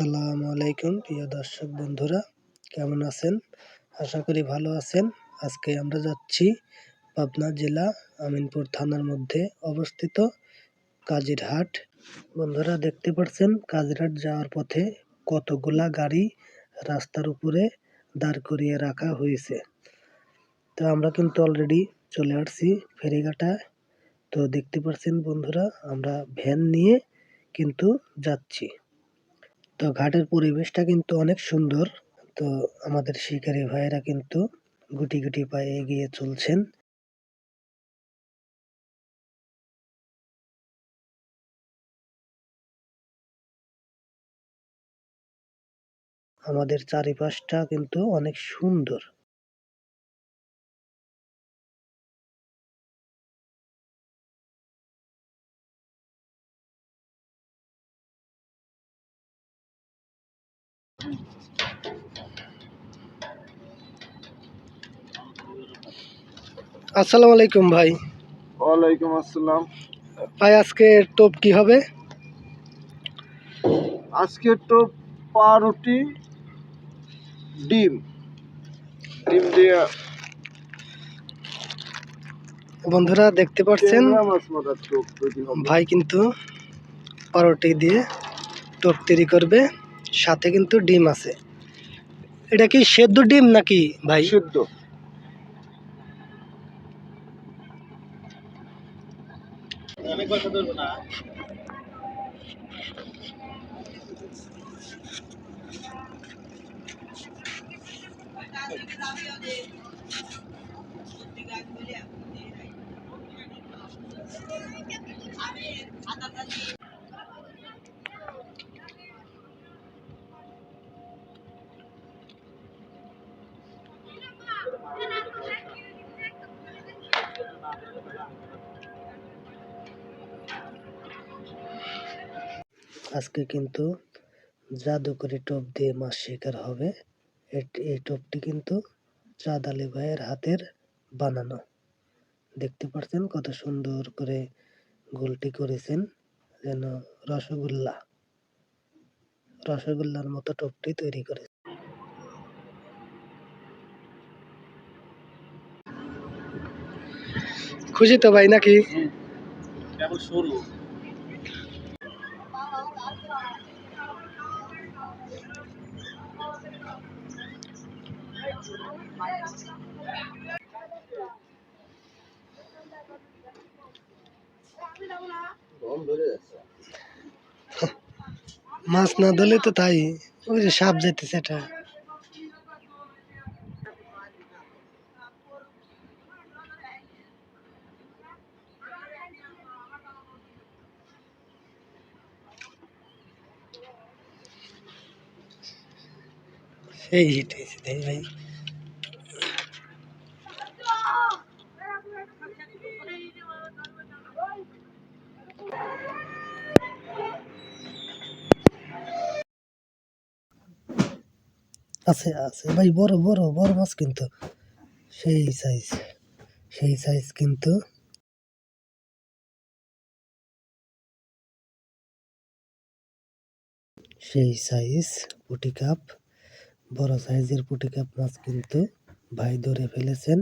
আসসালামু আলাইকুম প্রিয় দর্শক বন্ধুরা, কেমন আছেন? আশা করি ভালো আছেন। আজকে আমরা যাচ্ছি পাবনা জেলা আমিনপুর থানার মধ্যে অবস্থিত কাজিরহাট। বন্ধুরা দেখতে পাচ্ছেন কাজিরহাট যাওয়ার পথে কতগুলা গাড়ি রাস্তার উপরে দাঁড় করিয়ে রাখা হয়েছে। তো আমরা কিন্তু অলরেডি চলে আসছি ফেরিঘাটায়। তো দেখতে পাচ্ছেন বন্ধুরা, আমরা ভ্যান নিয়ে কিন্তু যাচ্ছি। তো ঘাটের পরিবেশটা কিন্তু অনেক সুন্দর। তো আমাদের শিকারী ভাইয়েরা কিন্তু গুটি গুটি পায়ে এগিয়ে চলছেন। আমাদের চারিপাশটা কিন্তু অনেক সুন্দর। আসসালামু আলাইকুম ভাই। ওয়ালাইকুম আসসালাম। ভাই আজকে টোপ কি হবে? আজকে তো পাউরুটি ডিম দিয়ে বন্ধুরা দেখতে পাচ্ছেন ট্যাংরা মাছ মাথার টোপ তৈরি হবে। ভাই কিন্তু পাউরুটি দিয়ে টোপ তৈরি করবে, সাথে কিন্তু ডিম আছে। এটা কি সেদ্ধ ডিম নাকি ভাই? সিদ্ধ। আজকে কিন্তু জাদুকরি টোপ দিয়ে মাছ শিকার হবে। এই টোপটি কিন্তু চাঁদ আলী ভাইয়ের হাতের বানানো। দেখতে পাচ্ছেন কত সুন্দর করে গোলটি করেছেন, যেন রসগোল্লার মতো টোপটি তৈরি করে। খুশি তো ভাই নাকি? মাছ না ধরলে তো তাই, ওই যে সাপ যেতেছে এটা। সেই হিট হয়েছে তাই ভাই। আছে আছে ভাই, বড় বড় বড় মাছ কিন্তু সেই সাইজ কিন্তু। সেই সাইজ পুঁটি কাপ, বড় সাইজের পুঁটি কাপ মাছ কিন্তু ভাই ধরে ফেলেছেন।